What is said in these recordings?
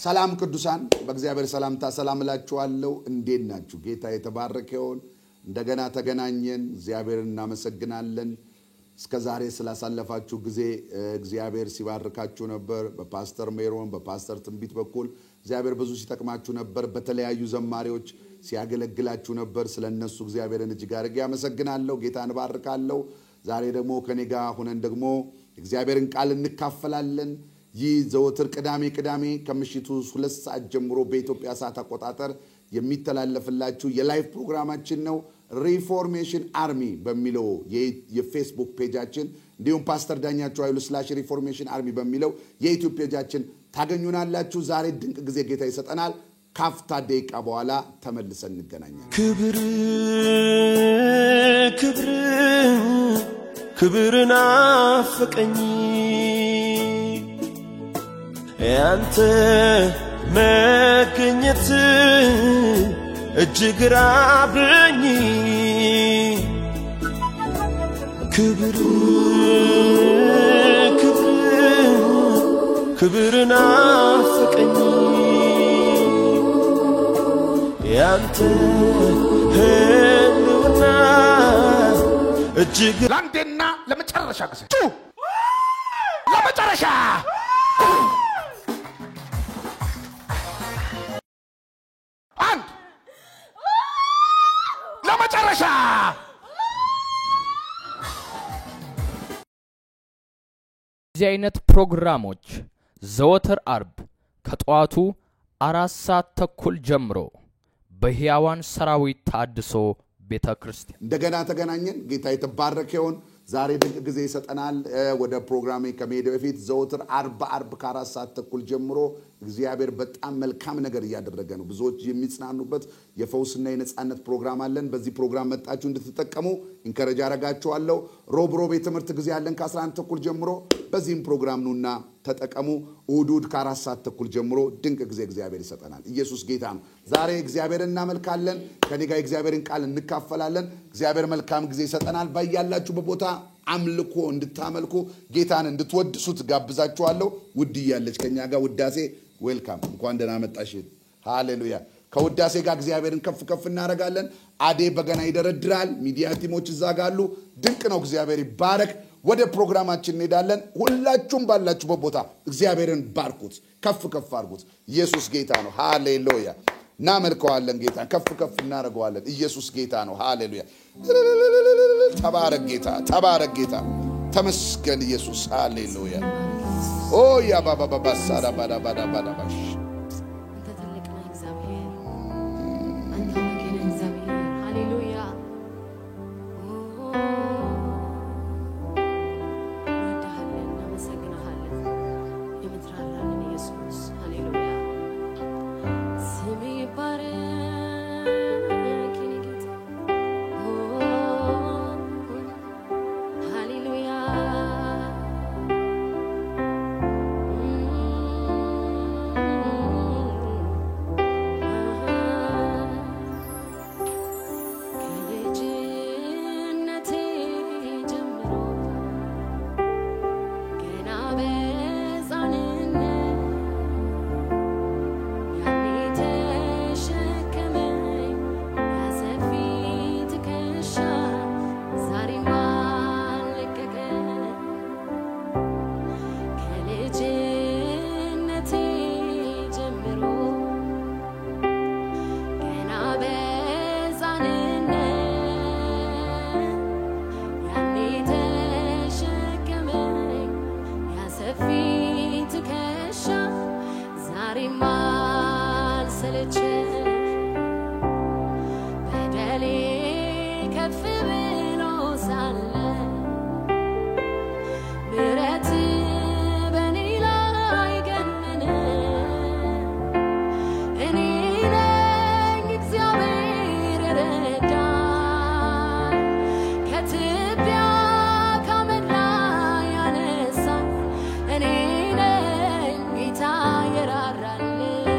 ሰላም ቅዱሳን በእግዚአብሔር ሰላምታ ሰላም እላችኋለሁ እንዴት ናችሁ ጌታ የተባረከ ይሁን እንደገና ተገናኘን እግዚአብሔርን እናመሰግናለን እስከዛሬ ስላሳለፋችሁ ጊዜ እግዚአብሔር ሲባርካችሁ ነበር በፓስተር ሜሮን በፓስተር ትንቢት በኩል እግዚአብሔር ብዙ ሲጠቅማችሁ ነበር በተለያዩ ዘማሪዎች ሲያገለግላችሁ ነበር ስለነሱ እግዚአብሔርን እጅግ አድርጌ አመሰግናለሁ ጌታን ባርካለሁ ዛሬ ደግሞ ከኔ ጋር ሆነን ደግሞ እግዚአብሔርን ቃል እንካፈላለን ይህ ዘወትር ቅዳሜ ከምሽቱ 2 ሰዓት ጀምሮ በኢትዮጵያ ሰዓት አቆጣጠር የሚተላለፍላችሁ የላይቭ ፕሮግራማችን ነው ሪፎርሜሽን አርሚ በሚለው የፌስቡክ ፔጃችን እንዲሁም ፓስተር ዳኛቸው አይሉ /ሪፎርሜሽን አርሚ በሚለው የዩቲዩብ ፔጃችን ታገኙናላችሁ ዛሬ ድንቅ ጊዜ ጌታ ይሰጠናል ካፍታ ደቂቃ በኋላ ተመልሰን እንገናኛለን ክብርና ፍቀኝ ያንተ መገኘት እጅግ ራበኝ ክብርና ፍቀኝ ያንተ ህልውና እጅግ ላንዴና ለመጨረሻ ጊዜ ለመጨረሻ አንድ ለመጨረሻ እዚህ አይነት ፕሮግራሞች ዘወትር አርብ ከጧቱ 4:30 ጀምሮ በህያዋን ሰራዊት ታድሶ ቤተክርስቲያን እንደገና ተገናኘን ጌታ የተባረከ ይሁን ዛሬ ድንቅ ጊዜ ይሰጠናል ወደ ፕሮግራሜ ከመሄድ በፊት ዘወትር አርብ ከ4:30 ጀምሮ እግዚአብሔር በጣም መልካም ነገር ያደረገ ነው ብዙዎች የሚጽናኑበት የፈውስና የነጻነት ፕሮግራም አለን በዚህ ፕሮግራም መጣችሁ እንድትጠቀሙ ኢንከሬጅ አረጋችኋለሁ ሮብ የትምህርት ጊዜ አለን ከ11:30 ጀምሮ በዚህም ፕሮግራም ነውና ተጠቀሙ እሁድ ከ4:30 ጀምሮ ድንቅ ጊዜ እግዚአብሔር ይሰጠናል ኢየሱስ ጌታ ነው ዛሬ እግዚአብሔርን እናመልካለን ከኔ ጋር እግዚአብሔርን ቃል እንካፈላለን እግዚአብሔር መልካም ጊዜ ይሰጠናል ባያላችሁ በቦታ አምልኮ እንድታመልኩ ጌታን እንድትወድሱት ጋብዛችኋለሁ ውድ ይያለች ከኛ ጋር ውዳሴ ዌልካም እንኳን ደህና መጣሽ ሃሌሉያ ከውዳሴ ጋር እግዚአብሔርን ከፍ እናረጋለን አዴ በገና ይደረድራል ሚዲያ ቲሞች ዘጋሉ ድንቅ ነው እግዚአብሔር ይባረክ ወደ ፕሮግራማችን እንሄዳለን ሁላችሁም ባላችሁ በቦታ እግዚአብሔርን ባርኩት ከፍ አድርጉት ኢየሱስ ጌታ ነው ሃሌሉያ እናመልከዋለን ጌታ ከፍ እናረጋዋለን ኢየሱስ ጌታ ነው ሃሌሉያ ተባረክ ጌታ ተመስገን ኢየሱስ ሃሌሉያ ኦ ያ ባባ ሳዳ ባዳ Run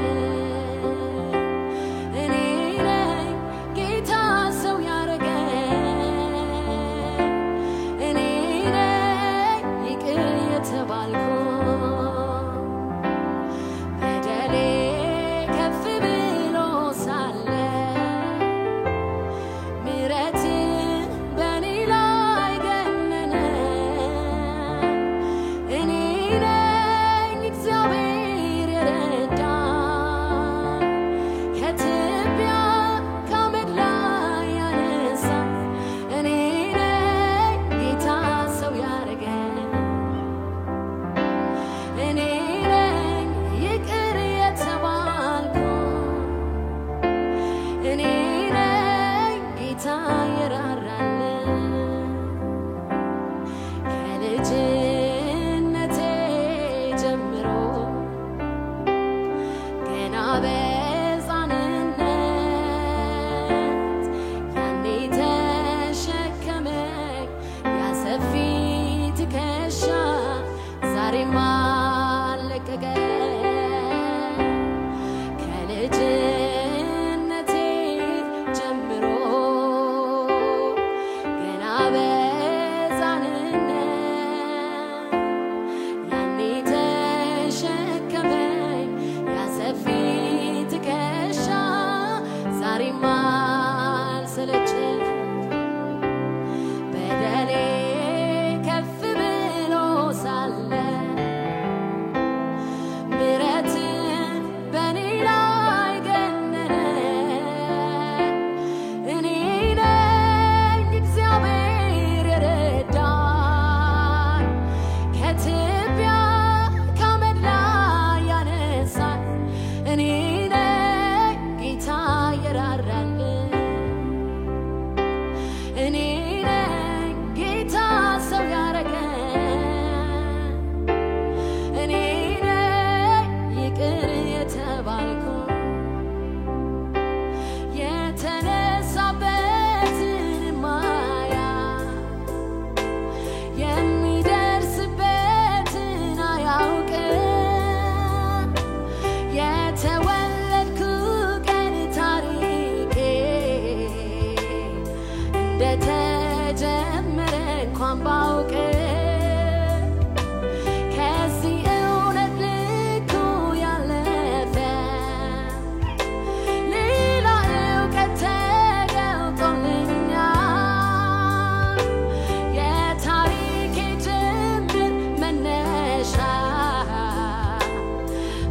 የተወለድኩ ቀን ታሪኬ እንደተጀመረ እንኳን ባውቅ ከዚህ እውነት ልኩ ያለፈ ሌላ እውቀት ተገልጦልኛል የታሪኬ ጅምር መነሻ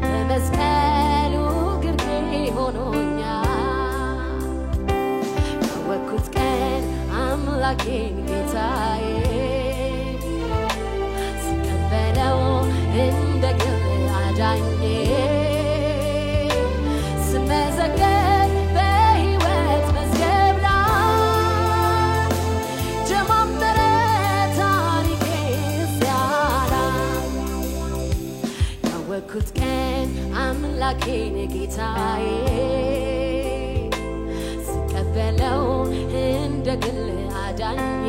በመስቀሉ ግርጌ ሆኖኛል ያወቅኩት ቀን አምላኬን ጌታዬ ስቀበለው እንደ ግል አዳኜ ስመዘገብ በሕይወት መዝገብ ላይ ጀማመረ ታሪኬ ሲያራ ያወቅኩት ቀን አምላኬን ጌታዬ ስቀበለው እንደ ግል አዳኜ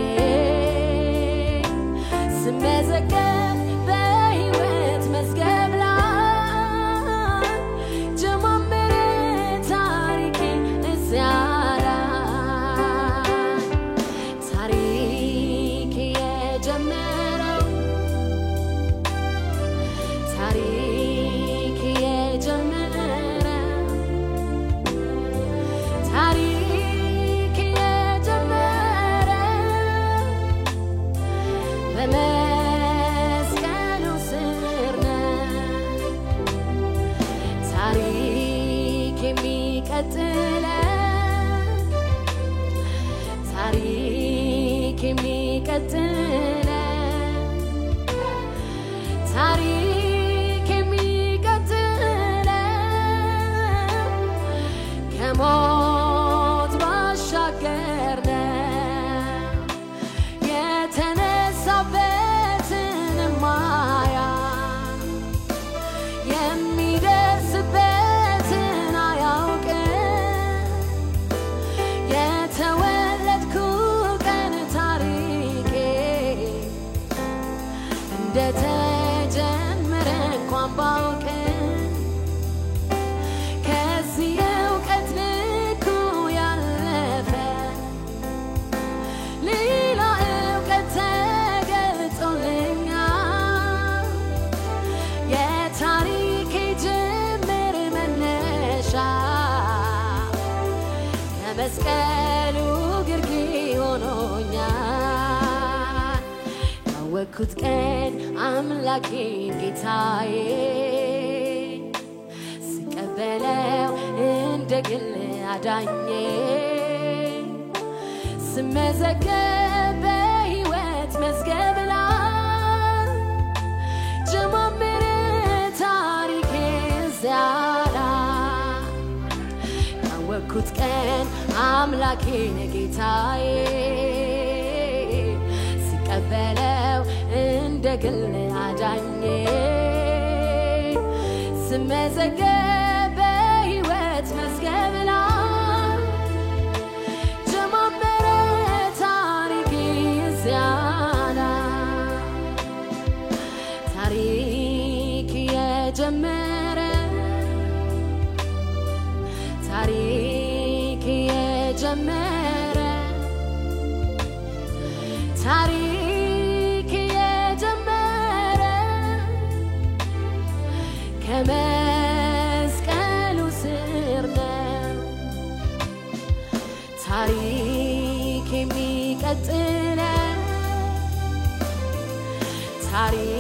ስመዘገብ በሕይወት መዝገብ ላይ ጀማመረ ታሪኬ ሲያራ ታሪኬ የጀመረው ታሪኬ የጀመረው ታሪኬ የጀመረው በመስቀሉ ስር ነው ታሪክ የሚቀጥለው ታሪክ የሚቀጥለው ታሪክ የሚቀጥለው ከሞት ባሻገር ነው የተነሳበትን ማያ የሚደርስበትን አያውቅም የተወለድኩ ቀን ታሪኬ እንደተጀመረ እንኳን ባውቅ ከዚህ እውቀት ልኩ ያለፈ ሌላ እውቀት ተገልጦልኛል የታሪኬ ጅምር መነሻ ከመስቀሉ ግርጌ ሆኖኛል ያወቅኩት ቀን አምላኬን ጌታዬ ስቀበለው እንደ ግል አዳኜ ስመዘገብ በሕይወት መዝገብ ላይ ጀማመረ ታሪኬ ሲያራ ያወቅኩት ቀን አምላኬን ጌታዬ ስቀበለው እንደ ግል አዳኜ ስመዘገብ በሕይወት መዝገብ ላይ ጀማመረ ታሪኬ ሲያራ ታሪክ የጀመረ ታሪክ የጀመረ ታሪክ የጀመረ ከመስቀሉ ስር ነው ታሪክ የሚቀጥለው ታሪክ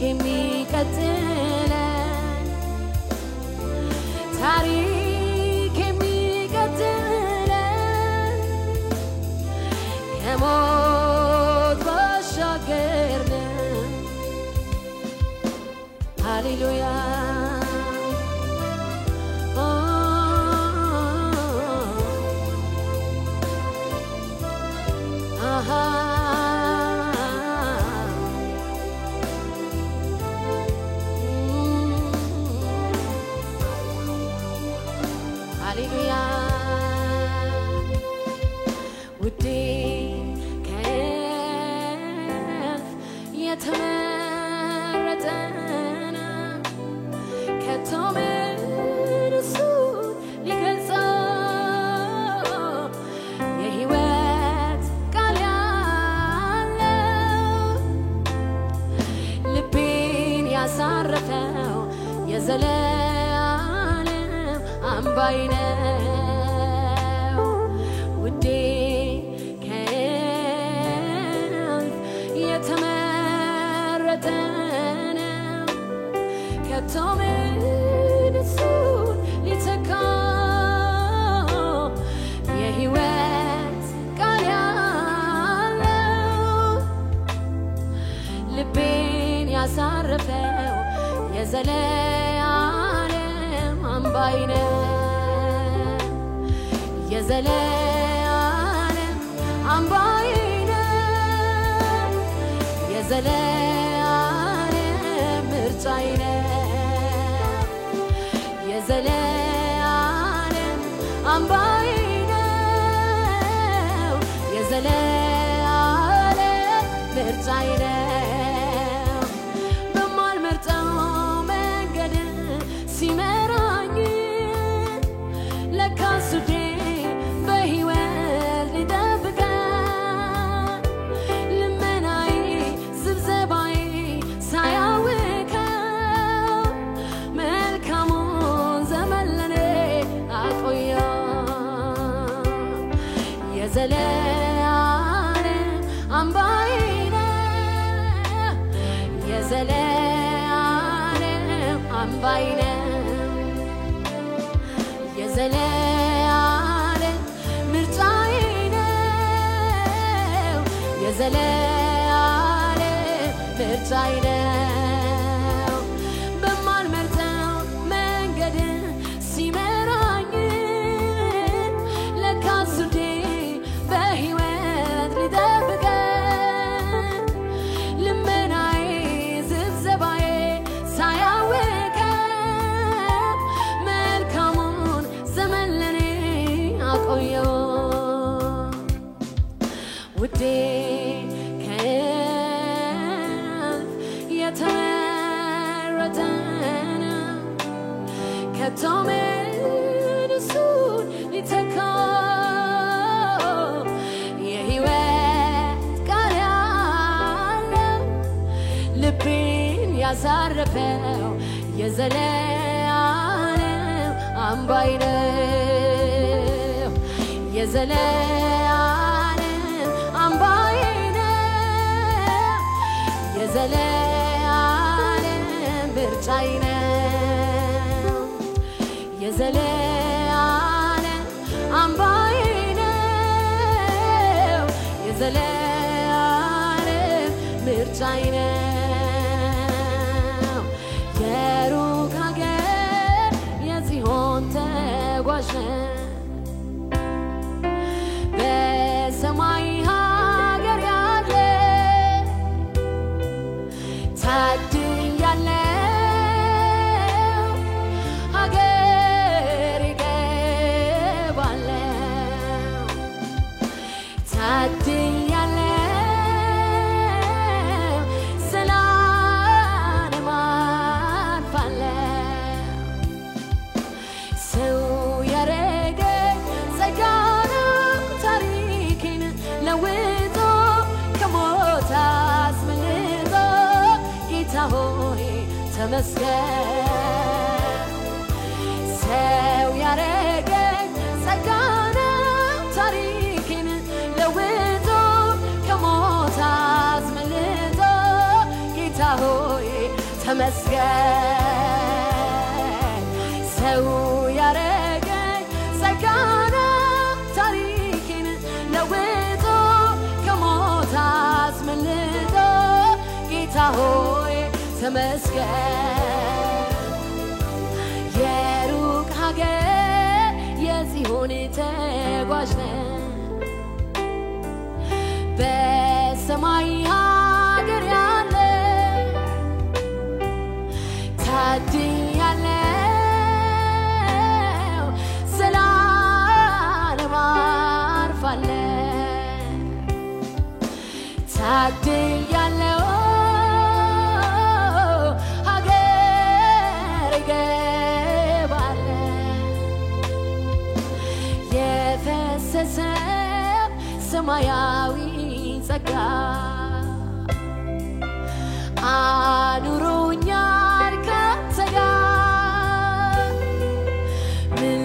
የሚቀጥለው ታሪክ የሚቀጥለው ከሞት ባሻገር ነው ሃሌሉያ ሃሌሉያ ውዴ ከፍ የተመረጠ ነው ከቶ አምባዬ ነው ውዴ ከእልፍ የተመረጠ ነው ከቶ ምን እሱን ሊተካ የሕይወት ቃል ያለው ልቤን ያሳረፈው የዘለዓለም አምባዬ ነው የዘለዓለም አምባዬ ነው የዘለዓለም ምርጫዬ ነው የዘለዓለም አምባዬ ነው የዘለዓለም ምርጫዬ ነው በማልመርጠው መንገድ ሲመራኝ ለካስ ውዴ በሕይወት ሊጠብቀኝ ልመናዬ ስብሰባዬ ሳያውከው መልካሙን ዘመን ለኔ አቆየው የዘለዓለም አምባዬ ነው የዘለዓለም አምባዬ ነው የዘለዓለም ምርጫዬ ነው የዘለዓለም ምርጫዬ ነው በማልመርጠው መንገድ ሲመራኝ ለካስ ውዴ በሕይወት ሊጠብቀኝ ልመናዬ ዝብዘባዬ ሳያውከው መልካሙን ዘመን ለኔ አቆየው ውዴ ከእልፍ የተመረጠ ነው ከቶ ምን እሱን ሊተካ የሕይወት ቃል ያለው ልቤን ያሳረፈው የዘለዓለም አምባዬ ነው የዘለዓለም አምባዬ ነው የዘለዓለም ምርጫዬ ነው የዘለዓለም አምባዬ ነው የዘለዓለም ምርጫዬ ነው የሩቅ ሀገር የጽዮን ተጓዥ በሰማይ ሀገር ያለ ታድያለሁ ሀገር እገባለሁ ታድያለሁ ሰላም አልፋለሁ ሰው ያረገኝ ጸጋ ነው ታሪኬን ለውጦ ከሞት አስመልጦ ጌታ ሆይ ተመስገን ሰው ያረገኝ ጸጋ ነው ታሪኬን ለውጦ ከሞት አስመልጦ ጌታ ሆይ ተመስገን ሰው ያረገኝ ጸጋ ነው ታሪኬን ለውጦ ከሞት አስመልጦ ጌታ ሆይ ተመስገን የሩቅ ሀገር የጽዮን ተጓዥ በሰማይ ሀገር ያለ ታድያለሁ ዘላለም አርፋለሁ ታድያለሁ ሀገር እገባለሁ የፈሰሰ ሰማያዊ ጸጋ አኑሮኛል ካንተ ጋር ምን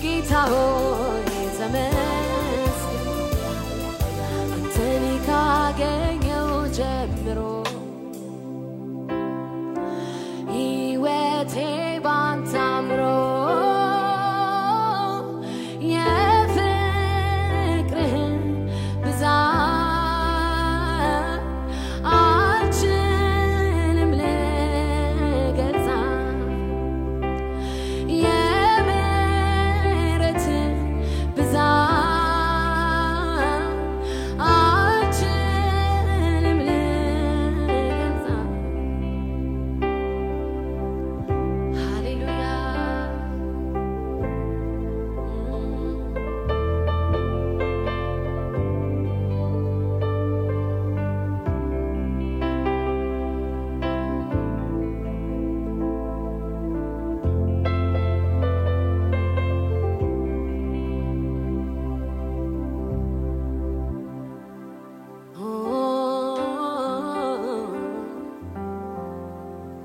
ጌታ ሆይ ተመስገን አንተን ካገኘው ጀምሮ ሕይወቴ ባንተ አምሮ የፍቅርህን ብዛት አልችልም ልገልጻት የምሕረትህን ብዛት አልችልም ልገልጻት ሃሌሉያ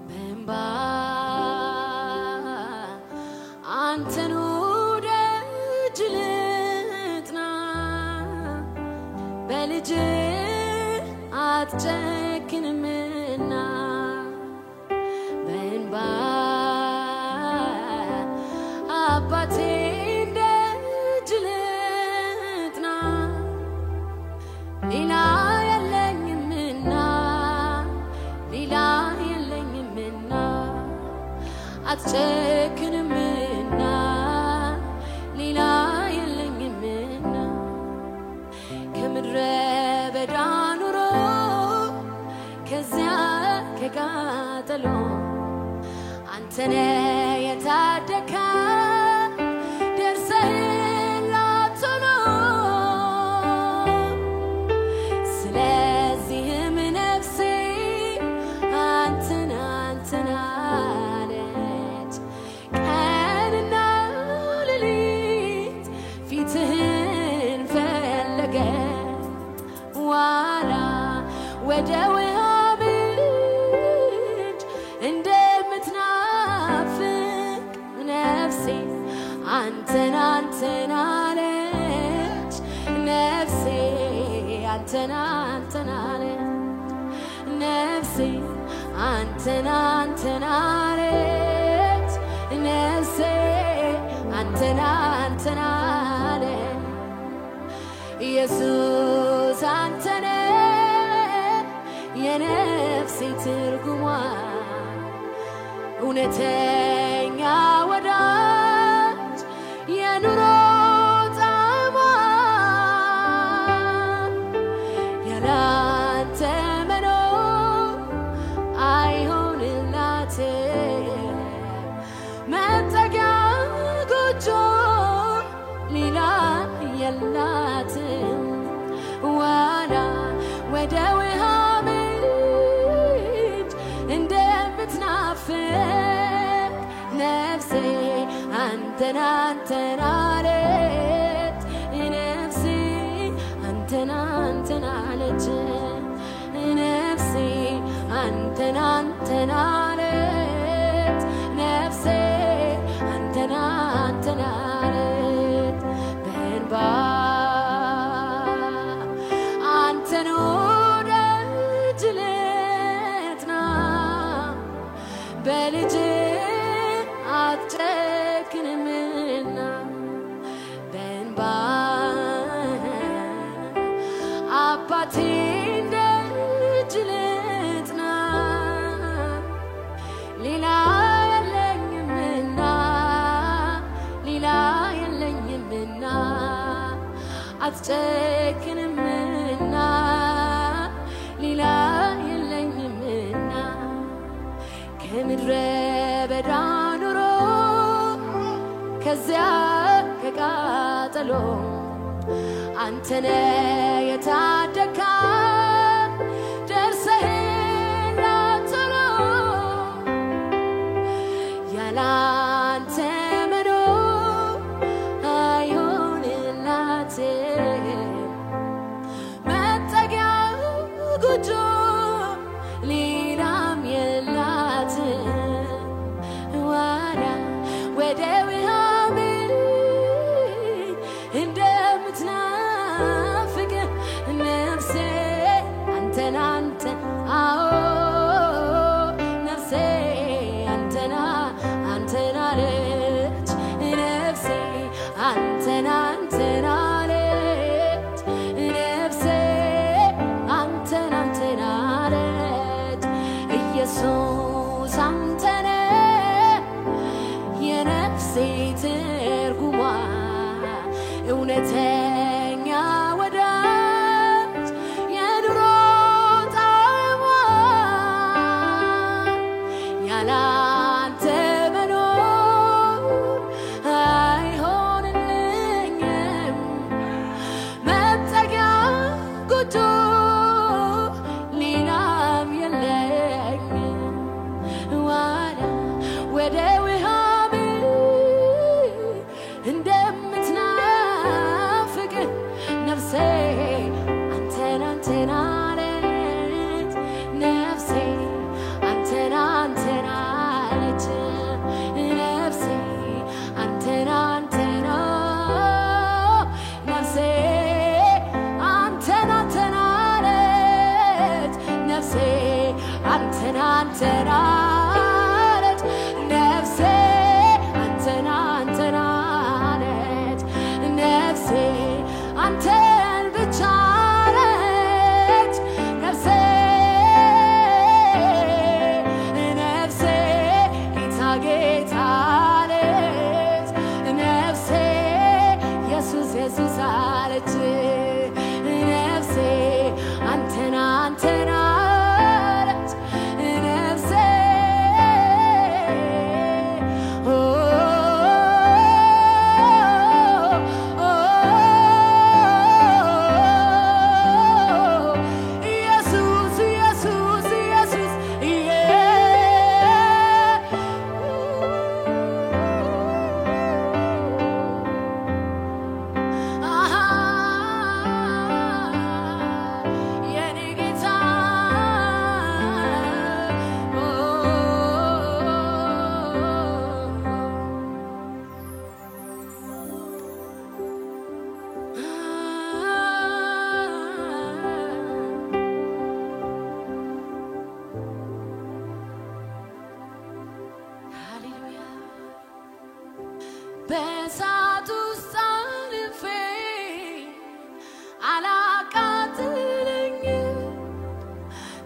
በእንባ አንተኑ ደጅ ልጥና በልጅህ አትጨክንምና በእንባ አባቴ ደጅ ልጥና ሌላ የለኝምና ሌላ የለኝምና አትጨክንምና ሌላ የለኝምና ከምድረ በዳ ኑሮ ከዚያ ከቃጠሎ አንተነ የታደካ ደርሰህላት ቶሎ ስለዚህም ነፍሴ አንተን አንተን አለች ቀንና ሌሊት ፊትህን ፈለገ ዋላ ወደ ውሃ ምንጭ እንደምትናፍቅ ነፍሴ አንተን አንተን አለች ነፍሴ አንተን አንተን አለች ነፍሴ አንተን አንተን አለች ነፍሴ አንተን አንተን አለች ኢየሱስ አንተነ የነፍሴ ትርጉሟ እውነተኛ ወዳጅ የኑሮ ጣዕሟ ያለ አንተ መኖር አይሆንላትም መጠጊያ ጎጆ ሌላ የላትም ዋላ ወደ ውሃ ምንጭ እንደምትናፍቅ ነፍሴ አንተን አንተን አለች ነፍሴ አንተን አንተን አለች ነፍሴ አንተን አንተን አለች ነፍሴ አንተን አንተን አለች በእንባ አንተኑ ደጅ ልጥና በልጅህ አትጨክንምና በእንባ አባቴ ደጅ ልጥና ሌላ የለኝምና ሌላ የለኝምና አትጨክንምና ሌላ የለኝምና ከምድረ በዳ ኑሮ ከዚያ ከቃጠሎ አንተነ የታደካ ደርሰህላት ቶሎ ያለ አንተ መኖር አይሆንላትም መጠጊያ ጎጆ ሌላም የላትም ዋላ ወደ ውሃ ምንጭ እውነተኛ ወዳጅ የድሮ ጣዕሟ ያላንተ መኖር አይሆንልኝም መጠጊያ ጎጆ ሌላም የለኝም ዋላ ወደ ውሃ እንደምትናፍቅ ነፍሴ አንተን አንተን አለች ነፍሴ አንተን አንተን አለች ነፍሴ አንተን አንተን ነፍሴ አንተን አንተን አለች ነፍሴ አንተን አንተን አለች ነፍሴ አንተን አንተን አለች ነፍሴ አንተን ብቻ አለች ነፍሴ ነፍሴ ጌታ ጌታ አለች ነፍሴ ኢየሱስ ኢየሱስ አለች ነፍሴ አንተን አንተን አለች ነፍሴ ኢየሱስ ኢየሱስ ኢየሱስ የኔ ጌታ ሃሌሉያ በእሳት ውስጥ አልፌ አላቃጥለኝም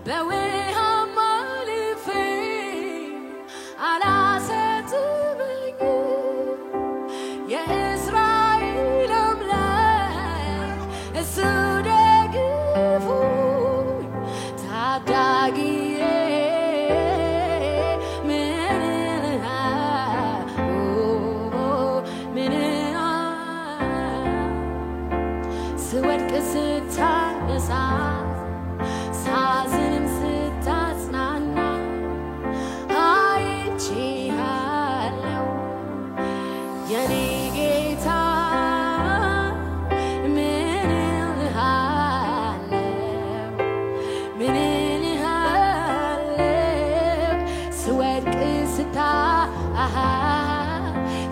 በውሃም አልፌ አላሰጥመኝም የእስራኤል አምላክ እሱ ደግፎኝ ታዳጊዬ ስወድቅ ስታነሳ ሳዝንም ስታጽናና አይቼሃለሁ የኔ ጌታ ምን እልሃለሁ ስወድቅ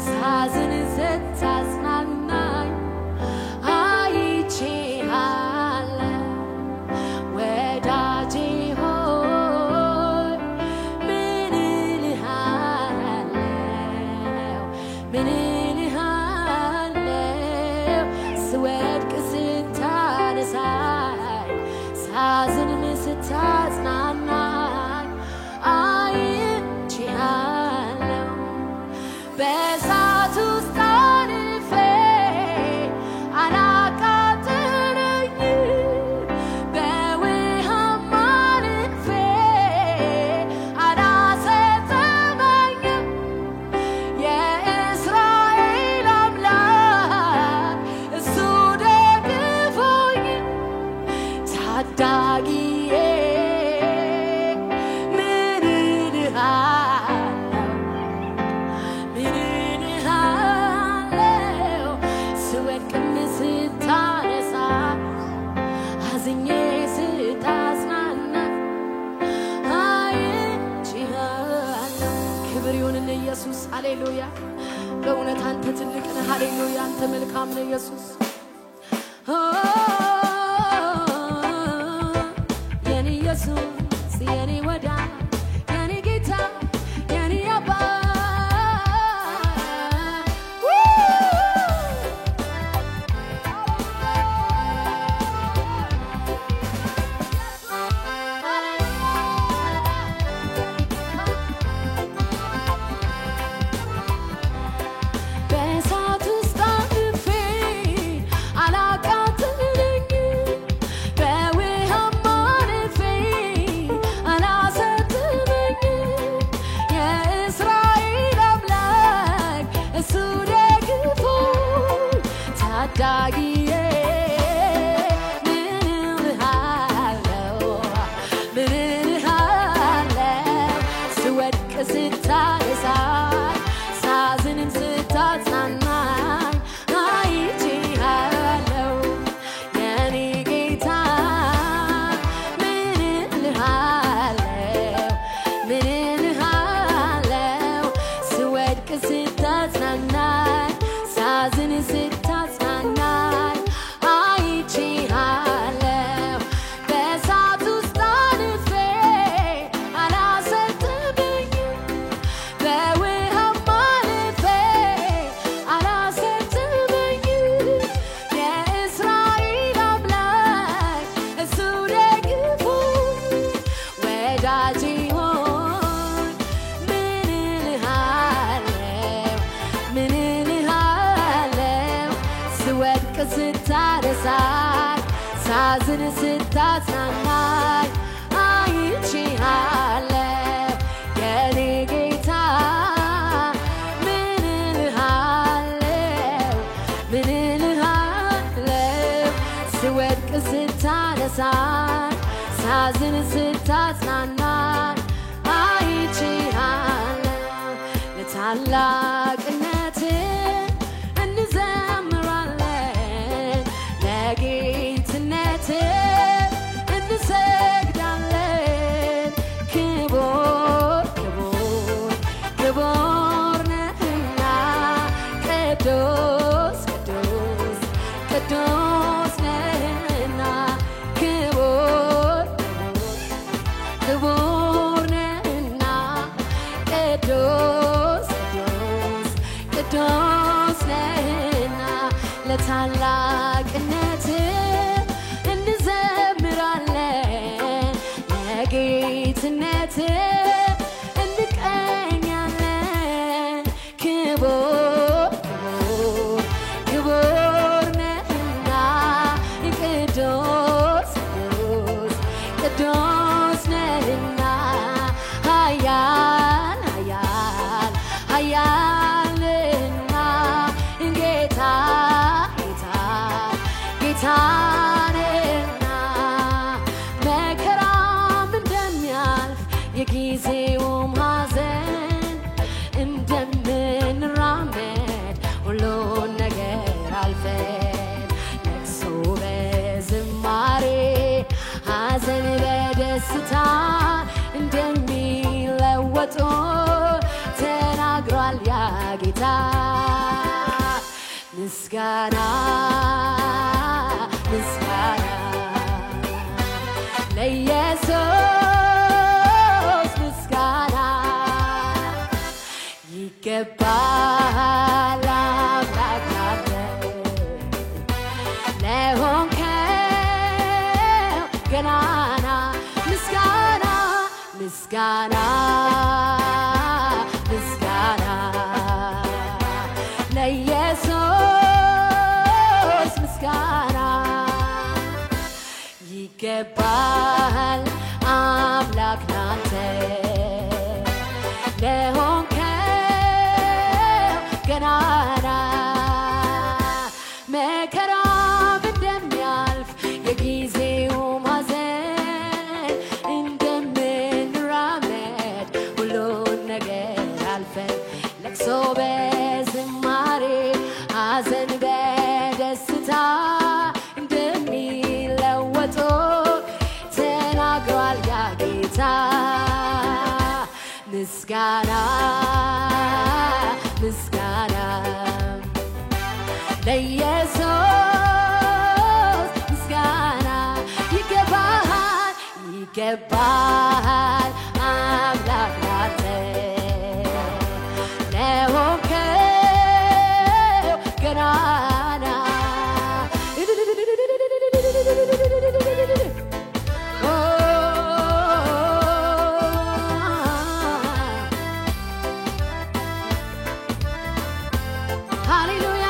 ሳዝን ስታጽናናኝ አይቼሃለሁ ወዳጄ ሆይ ምን እልሃለሁ ስወድቅ ስታነሳኝ ሳዝንም ስታጽናናኝ አይቼሃለሁ በእሳት ውስጥ አልፌ አላቃጥለኝም በውሃም አልፌ አላሰጥመኝም የእስራኤል አምላክ እሱ ደግፎኝ ታዳጊዬ ምን እልሃለሁ ስወድቅም ስታነሳ አዝኜ ስታጽናና አይቼሃለሁ ክብር ይሁንልህ ኢየሱስ ሃሌሉያ በእውነት አንተ ትልቅ ነህ ሃሌሉያ አንተ መልካም ነህ ኢየሱስ የኔ ኢየሱስ የኔ ወዳጅ የኔ ጌታ የኔ አባት በእሳት ውስጥ አልፌ ታዳጊዬ ምን እልሃለሁ ምን እልሃለሁ ስወድቅ ስታነሳኝ ሳዝንም ስታጽናናኝ አይቼሃለሁ የኔ ጌታ ምን እልሃለሁ ምን እልሃለሁ ስወድቅ ስታጽናናኝ ሳዝን ስታጽናናኝ አይቼሃለሁ በእሳት ውስጥ አልፌ አላሰጥመኝም በውሃም አልፌ አላሰጥመኝም የእስራኤል አምላክ እሱ ደግፎኝ ወዳጄ ሆይ ምን እልሃለሁ ምን እልሃለሁ ስወድቅ ስታነሳኝ ሳዝን ስታጽናናኝ አይቼሃለሁ የኔ ጌታ ምን እልሃለሁ ምን እልሃለሁ ስወድቅ ስታነሳኝ ሳዝን ስታጽናናኝ አይቼሃለሁ ለታላቅነትህ እንዘምራለን ለጌትነትህ እንሰግዳለን ክቡር ክቡር ክቡር ነህና ቅዱስ ቅዱስ ቅዱስ ነህና ክቡር ክቡር ነህና ቅዱስ ቅዱስ ቅዱስ ነህና ለታላቅነትህ እንዘምራለን ለጌትነትህ እንቀኛለን ክቡር ክቡር ክቡር ነህና ቅዱስ ቅዱስ ቅዱስ ነህና ኃያል ኃያል ኃያል ነህና ጌታ ጌታ ጌታ ነህና መከራም እንደሚያልፍ የጊዜውም ሐዘን እንደምንራመድ ሁሉን ነገር አልፈን ለቅሶ በዝማሬ ሐዘን በደስታ እንደሚለወጡ ተናግሯል ያ ጌታ ምስጋና ምስጋና ለኢየሱስ ምስጋና ይገባል አምላካችን ለሆንከው ገናና ምስጋና ምስጋና ምስጋና ለኢየሱስ ምስጋና ይገባል አምላክ ናንተ ለሆንከው ገናና መከራም እንደሚያልፍ የጊዜውም ሐዘን እንደምንራመድ ሁሉን ነገር አልፈን ለቅሶ በዝማሬ ሐዘን በደስታ እንደሚለወጡ ተናግሯል ያ ጌታ ምስጋና ምስጋና ለኢየሱስ ምስጋና ይገባል ይገባል አምላክ ላንተ ለሆንከው ገናና ሃሌሉያ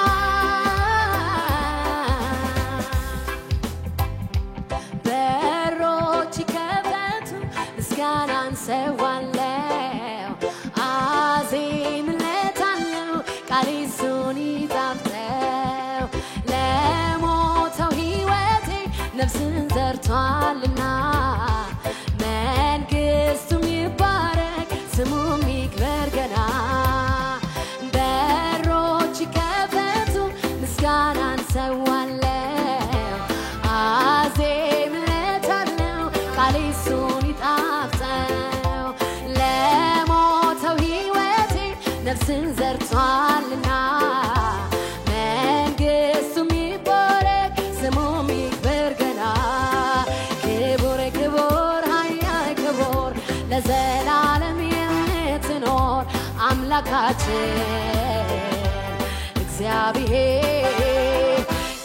በሮች ይከፈቱ ምስጋናን ሰዋለው አዜምለታለው ቃል እሱን ይጣፍጠው አምላካችን እግዚአብሔር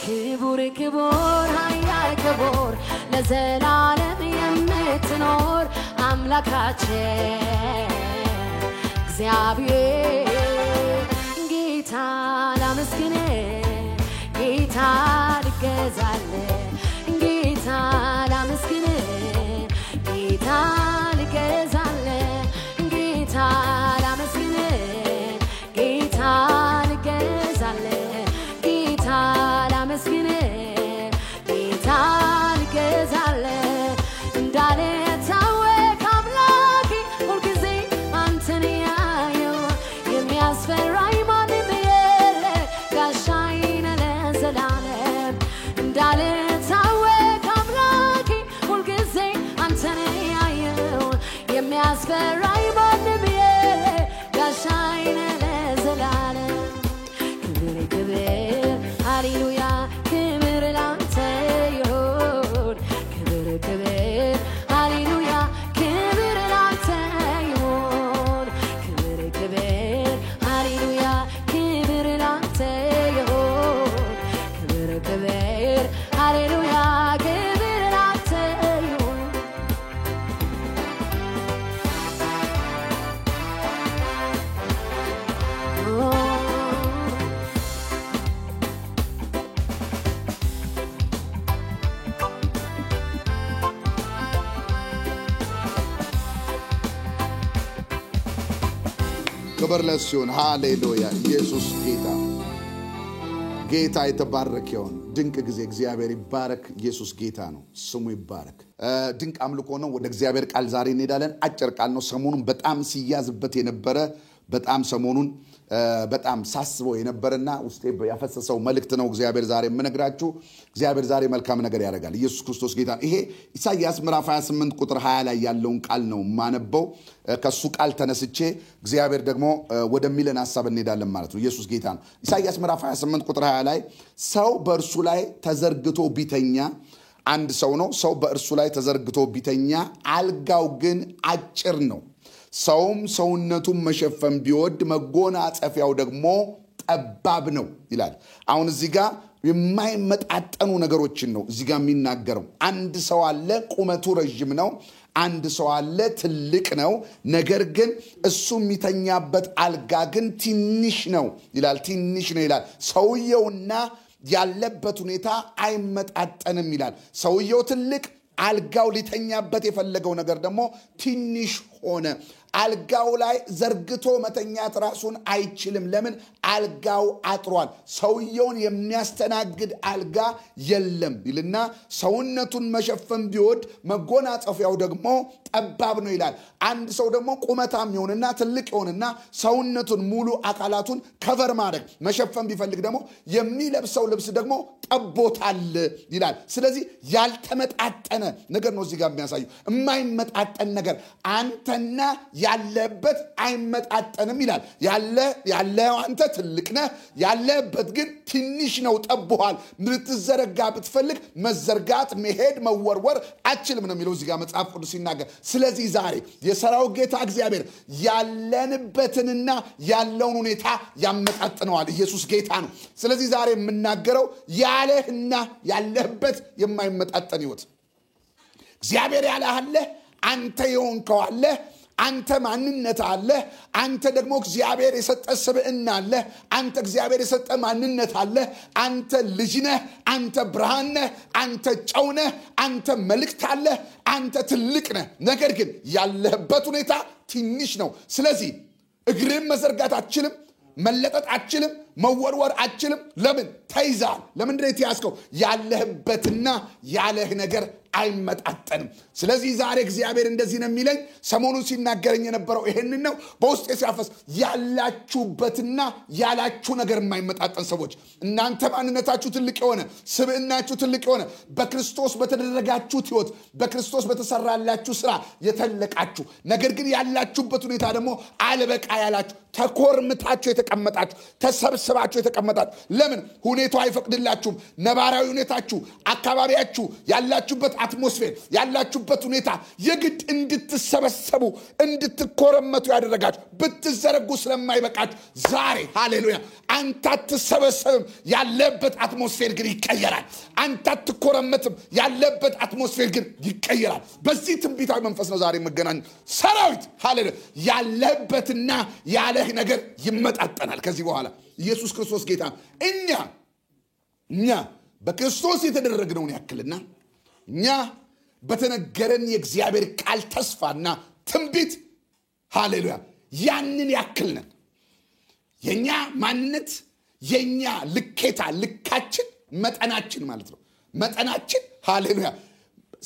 ክቡር ክቡር ኃያል ክቡር ለዘላለም የምትኖር አምላካችን እግዚአብሔር ጌታ ላመስግን ጌታ ልገዛል ጌታ ላመስግን ጌታ ልገዛል ጌታ ላመስግን ጌታ ልገዛል ጌታ ላመስግን ጌታ ልገዛል እንዳለ ታወቅ አምላኬ ሁልጊዜ አንተን ያየው የሚያስፈራኝ ማንም የለ ጋሻዬ ነህ ለዘላለም እንዳለ ታወቅ አምላኬ ሁልጊዜ አንተን ያየው የሚያስፈራኝ ማንም የለ ጋሻዬ ነህ ለዘላለም ክብር ክብር ሃሌሉያ ክብር ላንተ ይሁን ክብር ክብር ሃሌሉያ ክብር ላንተ ይሁን ክብር ክብር ሃሌሉያ ክብር ላንተ ይሁን ክብር ክብር ሃሌሉያ ክብር ላንተ ይሁን ክብር ለእሱ ይሁን ሃሌሉያ ኢየሱስ ጌታ የተባረከ ይሁን ድንቅ ጊዜ እግዚአብሔር ይባረክ ኢየሱስ ጌታ ነው ስሙ ይባረክ ድንቅ አምልኮ ነው ወደ እግዚአብሔር ቃል ዛሬ እንሄዳለን አጭር ቃል ነው ሰሞኑን በጣም ሲያዝበት የነበረ በጣም ሰሞኑን በጣም ሳስበው የነበረና ውስጤ ያፈሰሰው መልእክት ነው እግዚአብሔር ዛሬ የምነግራችሁ እግዚአብሔር ዛሬ መልካም ነገር ያደርጋል ኢየሱስ ክርስቶስ ጌታ ይሄ ኢሳይያስ ምዕራፍ 28 ቁጥር 20 ላይ ያለውን ቃል ነው ማነበው ከሱ ቃል ተነስቼ እግዚአብሔር ደግሞ ወደሚለን ሐሳብ እንሄዳለን ማለት ነው ኢየሱስ ጌታ ነው ኢሳይያስ ምዕራፍ 28 ቁጥር 20 ላይ ሰው በእርሱ ላይ ተዘርግቶ ቢተኛ አንድ ሰው ነው ሰው በእርሱ ላይ ተዘርግቶ ቢተኛ አልጋው ግን አጭር ነው ሰውም ሰውነቱን መሸፈን ቢወድ መጎናጸፊያው ደግሞ ጠባብ ነው ይላል አሁን እዚህ ጋር የማይመጣጠኑ ነገሮችን ነው እዚህ ጋር የሚናገረው አንድ ሰው አለ ቁመቱ ረጅም ነው አንድ ሰው አለ ትልቅ ነው ነገር ግን እሱ የሚተኛበት አልጋ ግን ትንሽ ነው ይላል ሰውየውና ያለበት ሁኔታ አይመጣጠንም ይላል ሰውየው ትልቅ አልጋው ሊተኛበት የፈለገው ነገር ደግሞ ትንሽ ሆነ አልጋው ላይ ዘርግቶ መተኛት ራሱን አይችልም ለምን አልጋው አጥሯል ሰውየውን የሚያስተናግድ አልጋ የለም ይልና ሰውነቱን መሸፈን ቢወድ መጎናጸፊያው ደግሞ ጠባብ ነው ይላል አንድ ሰው ደግሞ ቁመታም ይሆንና ትልቅ ይሆንና ሰውነቱን ሙሉ አካላቱን ከቨር ማድረግ መሸፈን ቢፈልግ ደግሞ የሚለብሰው ልብስ ደግሞ ጠቦታል ይላል ስለዚህ ያልተመጣጠነ ነገር ነው እዚህ ጋር የሚያሳዩ የማይመጣጠን ነገር አንተና ያለበት አይመጣጠንም ይላል ያለ አንተ ትልቅ ነህ ያለበት ግን ትንሽ ነው ጠቦሃል ልትዘረጋ ብትፈልግ መዘርጋት መሄድ መወርወር አችልም ነው የሚለው እዚህ ጋር መጽሐፍ ቅዱስ ሲናገር ስለዚህ ዛሬ የሰራው ጌታ እግዚአብሔር ያለንበትንና ያለውን ሁኔታ ያመጣጥነዋል ኢየሱስ ጌታ ነው ስለዚህ ዛሬ የምናገረው ያለህና ያለህበት የማይመጣጠን ህይወት እግዚአብሔር ያለህ አንተ የሆንከው አለ አንተ ማንነት አለ አንተ ደግሞ እግዚአብሔር የሰጠ ስብዕና አለ አንተ እግዚአብሔር የሰጠ ማንነት አለ አንተ ልጅ ነህ አንተ ብርሃን ነህ አንተ ጨው ነህ አንተ መልእክት አለ አንተ ትልቅ ነህ ነገር ግን ያለህበት ሁኔታ ትንሽ ነው ስለዚህ እግርህን መዘርጋት አትችልም መለጠጥ አትችልም መወርወር አትችልም ለምን ተይዛል ለምን የተያዝከው ያለህበትና ያለህ ነገር አይመጣጠንም ስለዚህ ዛሬ እግዚአብሔር እንደዚህ ነው የሚለኝ ሰሞኑን ሲናገረኝ የነበረው ይሄንን ነው በውስጤ ሲያፈስ ያላችሁበትና ያላችሁ ነገር የማይመጣጠን ሰዎች እናንተ ማንነታችሁ ትልቅ የሆነ ስብዕናችሁ ትልቅ የሆነ በክርስቶስ በተደረጋችሁት ህይወት በክርስቶስ በተሰራላችሁ ስራ የተለቃችሁ ነገር ግን ያላችሁበት ሁኔታ ደግሞ አልበቃ ያላችሁ ተኮርምታችሁ የተቀመጣችሁ ተሰብስባችሁ ተሰብስባችሁ የተቀመጣችሁ ለምን ሁኔታው አይፈቅድላችሁም ነባራዊ ሁኔታችሁ አካባቢያችሁ ያላችሁበት አትሞስፌር ያላችሁበት ሁኔታ የግድ እንድትሰበሰቡ እንድትኮረመቱ ያደረጋችሁ ብትዘረጉ ስለማይበቃችሁ ዛሬ ሃሌሉያ አንተ አትሰበሰብም ያለበት አትሞስፌር ግን ይቀየራል አንተ አትኮረመትም ያለበት አትሞስፌር ግን ይቀየራል በዚህ ትንቢታዊ መንፈስ ነው ዛሬ መገናኝ ሰራዊት ሃሌሉያ ያለበትና ያለህ ነገር ይመጣጣናል ከዚህ በኋላ ኢየሱስ ክርስቶስ ጌታ እኛ በክርስቶስ የተደረግነውን ያክልና እኛ በተነገረን የእግዚአብሔር ቃል ተስፋና ትንቢት ሃሌሉያ ያንን ያክልነን የኛ ማንነት የኛ ልኬታ ልካችን መጠናችን ማለት ነው መጠናችን ሃሌሉያ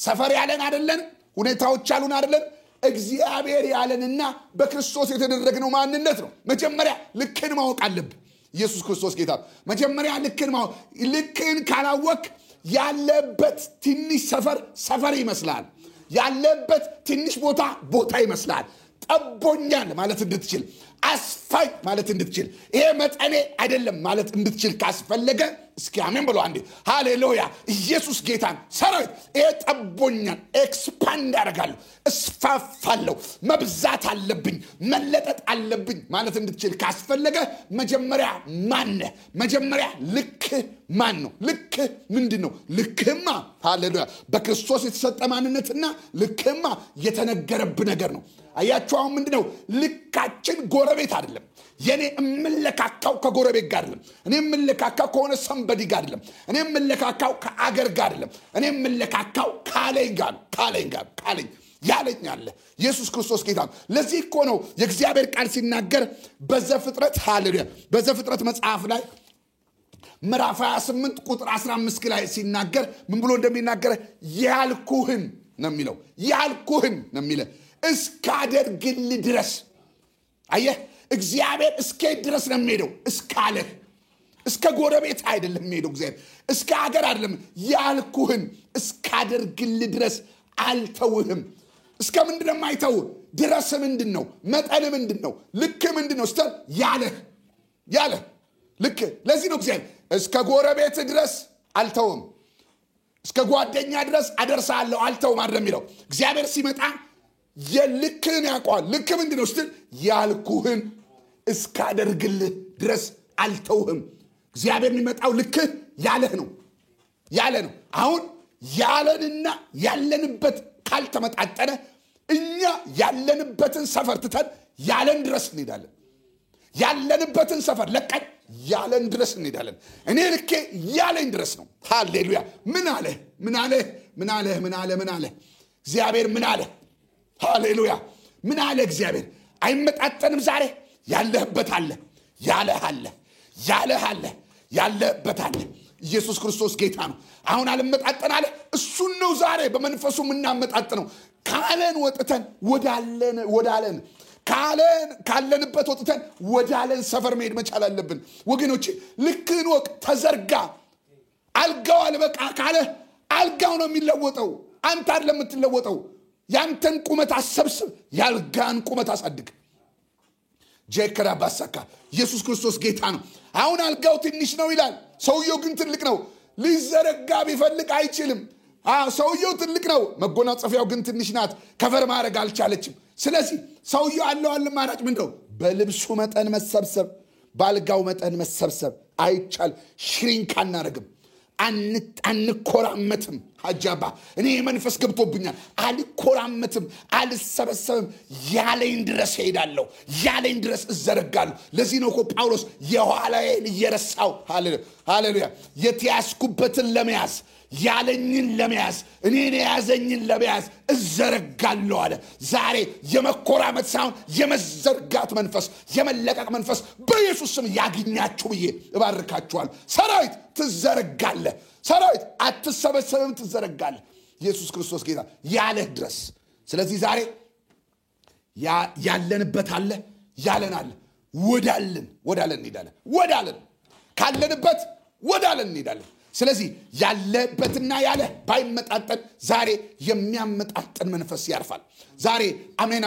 ሰፈር ያለን አይደለን ሁኔታዎች ያሉን አይደለን እግዚአብሔር ያለንና በክርስቶስ የተደረግነው ማንነት ነው መጀመሪያ ልክን ማወቅ አለብን ኢየሱስ ክርስቶስ ጌታ መጀመሪያ ልክን ካላወቅ ያለበት ትንሽ ሰፈር ይመስላል ያለበት ትንሽ ቦታ ይመስላል ጠቦኛል ማለት እንድትችል አስፋይ ማለት እንድትችል ይሄ መጠኔ አይደለም ማለት እንድትችል ካስፈለገ እስኪ አሜን ብሎ አንዴ ሃሌሉያ ኢየሱስ ጌታን ሰራዊት ይሄ ጠቦኛል ኤክስፓንድ ያደርጋለሁ እስፋፋለሁ መብዛት አለብኝ መለጠጥ አለብኝ ማለት እንድትችል ካስፈለገ መጀመሪያ መጀመሪያ ልክ ማን ነው ልክ ምንድነው ልክማ ሃሌሉያ በክርስቶስ የተሰጠ ማንነትና ልክማ የተነገረብ ነገር ነው አያችሁ አሁን ምንድነው ልካችን ጎረቤት አይደለም የኔ እምለካካው ከጎረቤት ጋር አይደለም እኔ እምለካካው ከሆነ ሰንበዲ ጋር አይደለም እኔ እምለካካው ከአገር ጋር አይደለም እኔ እምለካካው ካለኝ ያለኛል ኢየሱስ ክርስቶስ ጌታ ለዚህ እኮ ነው የእግዚአብሔር ቃል ሲናገር በዘፍጥረት ሃሌሉያ በዘፍጥረት መጽሐፍ ላይ ምዕራፍ 28 ቁጥር 15 ላይ ሲናገር ምን ብሎ እንደሚናገር ያልኩህን ነው የሚለው እስካደርግል ድረስ አየህ እግዚአብሔር እስከ ድረስ ነው የሚሄደው እስካለህ እስከ ጎረቤት አይደለም የሚሄደው እግዚአብሔር እስከ ሀገር አይደለም ያልኩህን እስካደርግል ድረስ አልተውህም እስከ ምንድነው ማይተው ድረስ ምንድነው መጠን ምንድነው ልክ ምንድነው ስተል ያለህ ልክ ለዚህ ነው እግዚአብሔር እስከ ጎረቤት ድረስ አልተውም እስከ ጓደኛ ድረስ አደርሳለሁ አልተውም አይደለም የሚለው እግዚአብሔር ሲመጣ የልክን ያቋል ልክ ምንድነው ስትል ያልኩህን እስካደርግል ድረስ አልተውህም እግዚአብሔር የሚመጣው ልክ ያለ ነው አሁን ያለንና ያለንበት ካልተመጣጠነ እኛ ያለንበትን ሰፈር ትተን ያለን ድረስ እንሄዳለን ያለንበትን ሰፈር ለቀን ያለን ድረስ እንሄዳለን እኔ ልኬ ያለን ድረስ ነው ሃሌሉያ ምን አለ እግዚአብሔር ምን አለ ሃሌሉያ ምን አለ እግዚአብሔር አይመጣጠንም ዛሬ ያለህበት አለ ያለህበት አለ ኢየሱስ ክርስቶስ ጌታ ነው አሁን አልመጣጠን አለ እሱን ነው ዛሬ በመንፈሱ ምናመጣጠነው ካለን ወጥተን ወዳለን ካለንበት ወጥተን ወዳለን ሰፈር መሄድ መቻል አለብን ወገኖቼ ልክን ወቅ ተዘርጋ አልጋው አልበቃ ካለ አልጋው ነው የሚለወጠው አንተ አይደለም የምትለወጠው ያንተን ቁመት አሰብስብ ያልጋን ቁመት አሳድግ ጀከራ ባሳካ ኢየሱስ ክርስቶስ ጌታ ነው አሁን አልጋው ትንሽ ነው ይላል ሰውየው ግን ትልቅ ነው ሊዘረጋ ቢፈልግ አይችልም ሰውየው ትልቅ ነው መጎናጸፊያው ግን ትንሽ ናት ከቨር ማድረግ አልቻለችም ስለዚህ ሰውየው አለ ማራጭ ምንድነው በልብሱ መጠን መሰብሰብ ባልጋው መጠን መሰብሰብ አይቻል ሽሪንክ አናረግም አንኮራመትም ሐጃባ እኔ መንፈስ ገብቶብኛል አልኮራመትም አልሰበሰብም ያለኝ ድረስ ሄዳለሁ ያለኝ ድረስ እዘረጋለሁ ለዚህ ነው ጳውሎስ የኋላዬን እየረሳው ሃሌሉያ የተያዝኩበትን ለመያዝ ያለኝን ለመያዝ እኔን ያዘኝን ለመያዝ እዘረጋለሁ አለ ዛሬ የመኮራመት ሳይሆን የመዘርጋት መንፈስ የመለቀቅ መንፈስ በኢየሱስ ስም ያግኛችሁ ብዬ እባርካችኋል ሰራዊት ትዘረጋለህ ሰራዊት አትሰበሰብም ትዘረጋለህ ኢየሱስ ክርስቶስ ጌታ ያለህ ድረስ ስለዚህ ዛሬ ያለንበት አለ ያለን አለ ወዳለን እንሄዳለን ካለንበት ወዳለን እንሄዳለን ስለዚህ ያለበትና ያለ ባይመጣጠን ዛሬ የሚያመጣጠን መንፈስ ያርፋል ዛሬ አሜን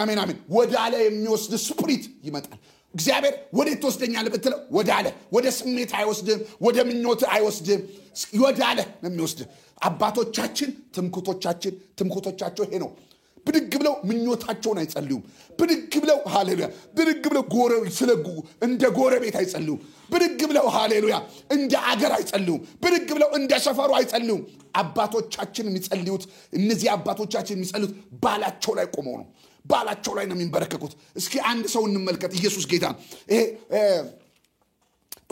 ወዳለ የሚወስድ ስፒሪት ይመጣል እግዚአብሔር ወዴት ትወስደኛለህ ብትለው ወዳለ ወደ ስሜት አይወስድም ወደ ምኞት አይወስድም ወዳለ ነው የሚወስድ አባቶቻችን ትምክህቶቻቸው ይሄ ነው ብድግ ብለው ምኞታቸውን አይጸልዩም ብድግ ብለው ሃሌሉያ ብድግ ብለው እንደ ጎረቤት አይጸልዩም ብድግ ብለው ሃሌሉያ እንደ አገር አይጸልዩም ብድግ ብለው እንደ ሰፈሩ አይጸልዩም አባቶቻችን የሚጸልዩት እነዚህ አባቶቻችን የሚጸልዩት ባላቸው ላይ ቆመው ነው ባላቸው ላይ ነው የሚንበረከኩት እስኪ አንድ ሰው እንመልከት ኢየሱስ ጌታ ይሄ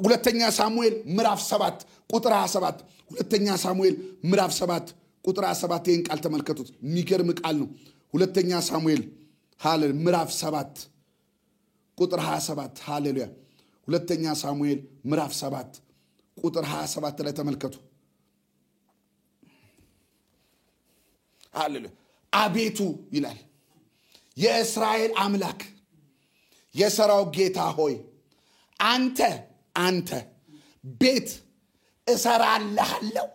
ሁለተኛ ሳሙኤል ምዕራፍ 7 ቁጥር 27 ሁለተኛ ሳሙኤል ምዕራፍ 7 ቁጥር 27 ይሄን ቃል ተመልከቱት የሚገርም ቃል ነው ሁለተኛ ሳሙኤል ሃሌሉያ ምዕራፍ 7 ቁጥር 27 ሃሌሉያ ሁለተኛ ሳሙኤል ምዕራፍ 7 ቁጥር 27 ላይ ተመልከቱ ሃሌሉያ አቤቱ ይላል የእስራኤል አምላክ የሰራዊት ጌታ ሆይ አንተ ቤት እሰራልሃለሁ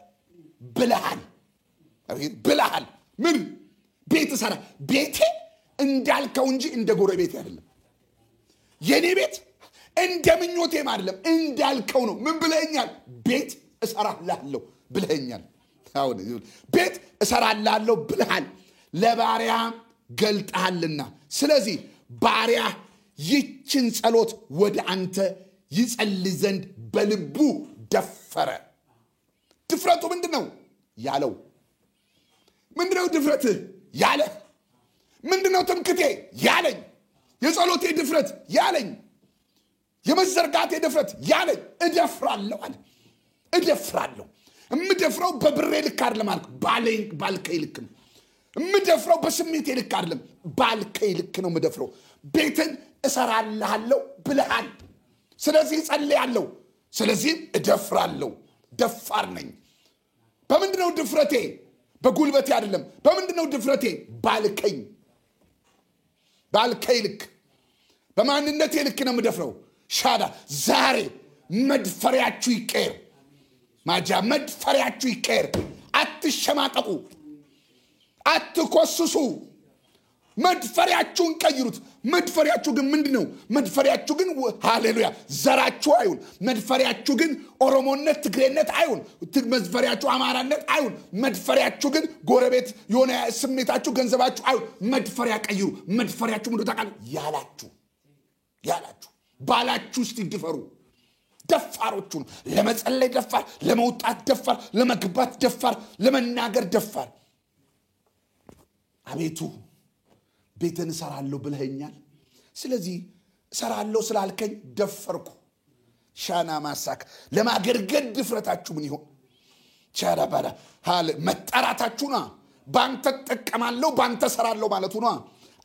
ብለሃል ምን ቤት እሰራ ቤቴ እንዳልከው እንጂ እንደ ጎረቤት አይደለም የኔ ቤት እንደ ምኞቴም አይደለም እንዳልከው ነው ምን ብለኛል ቤት እሰራልሃለሁ ብለኛል አሁን ቤት እሰራልሃለሁ ብለሃል ለባሪያ ገልጣልና ስለዚህ ባሪያ ይችን ጸሎት ወደ አንተ ይጸልይ ዘንድ በልቡ ደፈረ ድፍረቱ ምንድነው ያለው ምንድነው ድፍረት ያለ ምንድነው ትምክቴ ያለኝ የጸሎቴ ድፍረት ያለኝ የመዘርጋቴ ድፍረት ያለኝ እደፍራለሁ አለ እደፍራለሁ እምደፍረው በብሬ ልክ አይደለም አልኩ ባልከይ ልክ ነው እምደፍረው በስሜቴ ልክ አይደለም ባልከይ ልክ ነው እምደፍረው ቤትን እሰራልሃለሁ ብለሃል ስለዚህ ጸልያለሁ ስለዚህ እደፍራለሁ ደፋር ነኝ በምንድነው ድፍረቴ በጉልበቴ አይደለም በምንድነው ድፍረቴ ባልከይ ልክ በማንነቴ ልክ ነው እምደፍረው ሻዳ ዛሬ መድፈሪያችሁ ይቀር ማጃ መድፈሪያችሁ ይቀር አትሸማቀቁ አትኮስሱ መድፈሪያችሁን ቀይሩት መድፈሪያችሁ ግን ምንድነው መድፈሪያችሁ ግን ሃሌሉያ ዘራችሁ አይሁን መድፈሪያችሁ ግን ኦሮሞነት ትግሬነት አይሁን መድፈሪያችሁ አማራነት አይሁን መድፈሪያችሁ ግን ጎረቤት የሆነ ስሜታችሁ ገንዘባችሁ አይሁን መድፈሪያ ቀይሩ መድፈሪያችሁ ምንድነው ታውቃለህ ያላችሁ ባላችሁ እስቲ ድፈሩ ደፋሮቹን ለመጸለይ ደፋር ለመውጣት ደፋር ለመግባት ደፋር ለመናገር ደፋር አቤቱ ቤትን እሰራለሁ ብለኸኛል ስለዚህ እሰራለሁ ስላልከኝ ደፈርኩ ሻና ማሳክ ለማገርገድ ድፍረታችሁ ምን ይሆን ቻራባላ ሃሌ መጣራታችሁና ባንተ ተጠቀማለሁ ባንተ እሰራለሁ ማለቱ ነው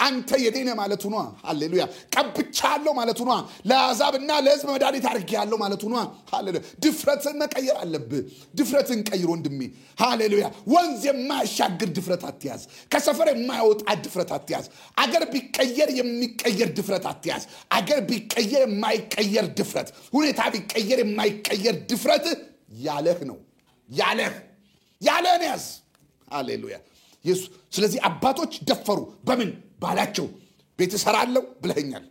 አንተ የኔ ማለቱ ነው ሃሌሉያ ቀብቻለሁ ማለቱ ነው ለአዛብና ለሕዝብ መድኃኒት አድርጌያለሁ ማለቱ ነው ሃሌሉያ ድፍረትን መቀየር አለብህ ድፍረትን ቀይሮ ወንድሜ ሃሌሉያ ወንዝ የማያሻግር ድፍረት አትያዝ ከሰፈር የማይወጣ ድፍረት አትያዝ አገር ቢቀየር የሚቀየር ድፍረት አትያዝ አገር ቢቀየር የማይቀየር ድፍረት ሁኔታ ቢቀየር የማይቀየር ድፍረት ያለህ ነው ያለህን ያዝ ሃሌሉያ ኢየሱስ ስለዚህ አባቶች ደፈሩ በምን ባላቸው ቤት እሰራለሁ ብለኛል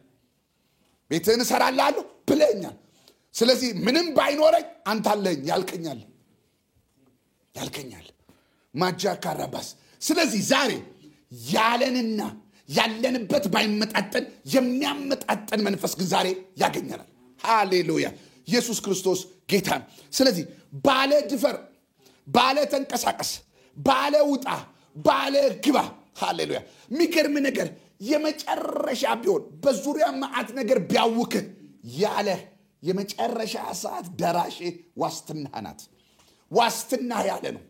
ቤትን እሰራለሁ ብለኛል ስለዚህ ምንም ባይኖረኝ አንተ አለኝ ያልከኛል ማጃካራባስ ስለዚህ ዛሬ ያለንና ያለንበት ባይመጣጠን የሚያመጣጠን መንፈስ ግን ዛሬ ያገኘናል ሃሌሉያ ኢየሱስ ክርስቶስ ጌታ ስለዚህ ባለ ድፈር ባለ ተንቀሳቀስ ባለ ውጣ ባለ ግባ ሃሌሉያ የሚገርም ነገር የመጨረሻ ቢሆን በዙሪያ ማዓት ነገር ቢያውክ ያለ የመጨረሻ ሰዓት ደራሽ ዋስትና ናት ዋስትና ያለ ነው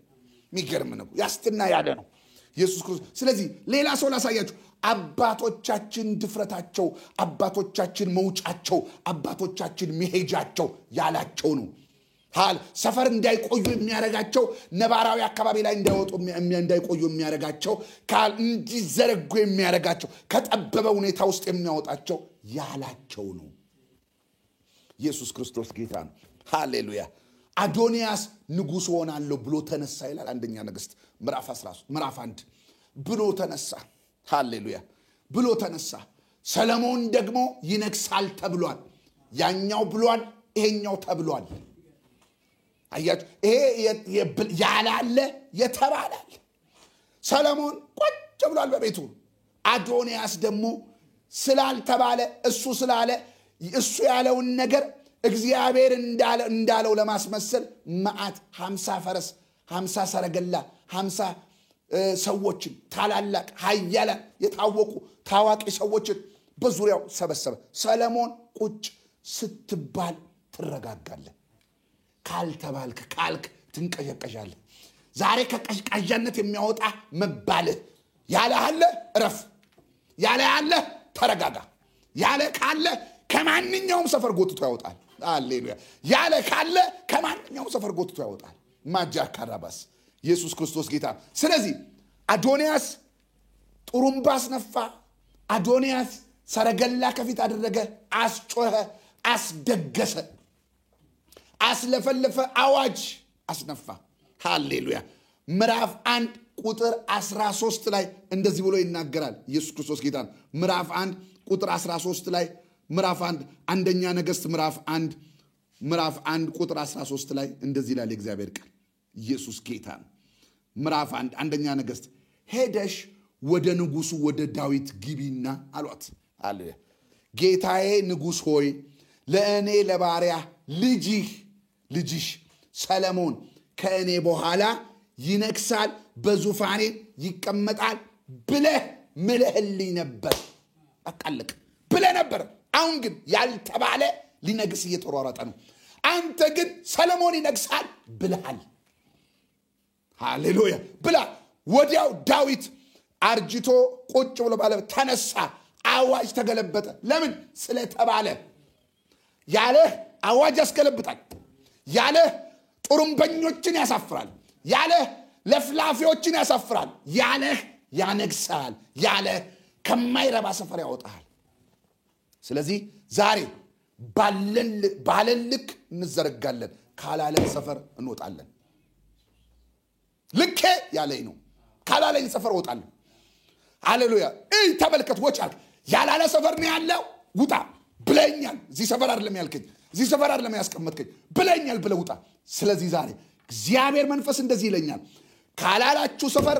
የሚገርም ነው ዋስትና ያለ ነው ኢየሱስ ክርስቶስ ስለዚህ ሌላ ሰው ላሳያችሁ አባቶቻችን ድፍረታቸው አባቶቻችን መውጫቸው አባቶቻችን መሄጃቸው ያላቸው ነው ሰፈር እንዳይቆዩ የሚያረጋቸው ነባራዊ አካባቢ ላይ እንዳይቆዩ የሚያረጋቸው እንዲዘረጉ የሚያረጋቸው ከጠበበ ሁኔታ ውስጥ የሚያወጣቸው ያላቸው ነው ኢየሱስ ክርስቶስ ጌታ ነው ሃሌሉያ አዶንያስ ንጉስ ሆናለሁ ብሎ ተነሳ ይላል አንደኛ ነገሥት ምዕራፍ 1 ብሎ ተነሳ ሃሌሉያ ብሎ ተነሳ ሰለሞን ደግሞ ይነግሳል ተብሏል። ያኛው ብሏል፣ ይሄኛው ተብሏል። አያችሁ፣ ይሄ ያላለ የተባላል። ሰለሞን ቁጭ ብሏል በቤቱ። አዶንያስ ደግሞ ስላልተባለ እሱ ስላለ እሱ ያለውን ነገር እግዚአብሔር እንዳለው ለማስመሰል መዓት 50 ፈረስ 50 ሰረገላ 50 ሰዎችን ታላላቅ ኃያላን የታወቁ ታዋቂ ሰዎችን በዙሪያው ሰበሰበ። ሰለሞን ቁጭ ስትባል ትረጋጋለህ፣ ካልተባልክ ካልክ ትንቀዠቀዣለህ። ዛሬ ከቀዥቃዣነት የሚያወጣ መባልህ ያለ አለ እረፍ፣ ያለ አለ ተረጋጋ፣ ያለ ካለ ከማንኛውም ሰፈር ጎትቶ ያወጣል። ሃሌሉያ! ያለ ካለ ከማንኛውም ሰፈር ጎትቶ ያወጣል። ማጃ ካራባስ ኢየሱስ ክርስቶስ ጌታ። ስለዚህ አዶንያስ ጥሩምባ አስነፋ። አዶንያስ ሰረገላ ከፊት አደረገ፣ አስጮኸ፣ አስደገሰ፣ አስለፈለፈ፣ አዋጅ አስነፋ። ሃሌሉያ! ምዕራፍ 1 ቁጥር 13 ላይ እንደዚህ ብሎ ይናገራል። ኢየሱስ ክርስቶስ ጌታ። ምዕራፍ 1 ቁጥር 13 ላይ ምዕራፍ 1 አንደኛ ነገሥት ምዕራፍ 1 ቁጥር 13 ላይ እንደዚህ ይላል የእግዚአብሔር ቃል። ኢየሱስ ጌታ ነው። ምዕራፍ 1 አንደኛ ነገሥት ሄደሽ ወደ ንጉሱ ወደ ዳዊት ግቢና አሏት። አለ ጌታዬ ንጉሥ ሆይ ለእኔ ለባሪያ ልጅሽ ሰለሞን ከእኔ በኋላ ይነግሳል፣ በዙፋኔ ይቀመጣል ብለህ ምለህልኝ ነበር። አቃለቅ ብለህ ነበር። አሁን ግን ያልተባለ ሊነግስ እየተሯሯጠ ነው። አንተ ግን ሰለሞን ይነግሳል ብለሃል። ሃሌሉያ ብላ። ወዲያው ዳዊት አርጅቶ ቁጭ ብሎ ባለ ተነሳ። አዋጅ ተገለበጠ። ለምን? ስለተባለ። ያለህ አዋጅ ያስገለብጣል። ያለህ ጥሩምበኞችን ያሳፍራል። ያለህ ለፍላፊዎችን ያሳፍራል። ያለህ ያነግሳል። ያለህ ከማይረባ ሰፈር ያወጣል። ስለዚህ ዛሬ ባለን ልክ እንዘረጋለን፣ ካላለን ሰፈር እንወጣለን። ልኬ ያለኝ ነው፣ ካላለኝ ሰፈር እወጣለሁ። ሃሌሉያ! ተመልከት፣ ወጫል ያላለ ሰፈር ነው ያለው። ውጣ ብለኛል። እዚህ ሰፈር አይደለም ያልከኝ፣ እዚህ ሰፈር አይደለም ያስቀመጥከኝ ብለኛል ብለህ ውጣ። ስለዚህ ዛሬ እግዚአብሔር መንፈስ እንደዚህ ይለኛል፣ ካላላችሁ ሰፈር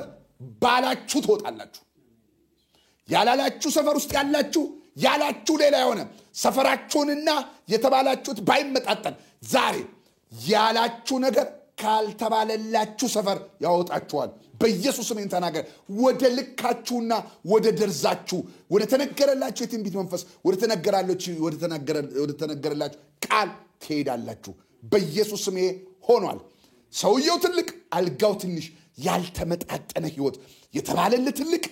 ባላችሁ ትወጣላችሁ። ያላላችሁ ሰፈር ውስጥ ያላችሁ ሌላ የሆነ ሰፈራችሁንና የተባላችሁት ባይመጣጠን ዛሬ ያላችሁ ነገር ካልተባለላችሁ ሰፈር ያወጣችኋል። በኢየሱስ ስም ተናገር። ወደ ልካችሁና ወደ ደርዛችሁ ወደ ተነገረላችሁ የትንቢት መንፈስ ወደ ተነገረላችሁ ቃል ትሄዳላችሁ። በኢየሱስ ስም ሆኗል። ሰውየው ትልቅ፣ አልጋው ትንሽ፣ ያልተመጣጠነ ህይወት የተባለለ ትልቅ፣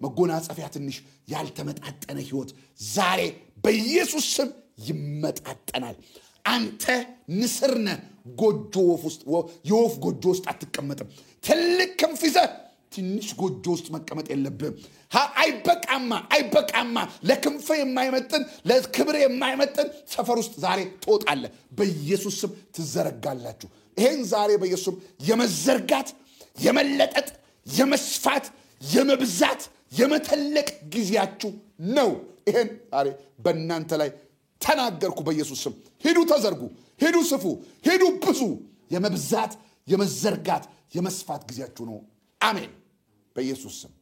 መጎናጸፊያ ትንሽ፣ ያልተመጣጠነ ህይወት ዛሬ በኢየሱስ ስም ይመጣጠናል። አንተ ንስር ነህ። ጎጆ የወፍ ጎጆ ውስጥ አትቀመጥም። ትልቅ ክንፍ ይዘህ ትንሽ ጎጆ ውስጥ መቀመጥ የለብህም። አይበቃማ ለክንፍ የማይመጥን ለክብር የማይመጥን ሰፈር ውስጥ ዛሬ ትወጣለህ። በኢየሱስ ስም ትዘረጋላችሁ። ይሄን ዛሬ በኢየሱስ ስም የመዘርጋት የመለጠጥ የመስፋት የመብዛት የመተለቅ ጊዜያችሁ ነው። ይሄን ዛሬ በእናንተ ላይ ተናገርኩ በኢየሱስ ስም። ሂዱ ተዘርጉ፣ ሂዱ ስፉ፣ ሂዱ ብዙ። የመብዛት የመዘርጋት የመስፋት ጊዜያችሁ ነው። አሜን በኢየሱስ ስም።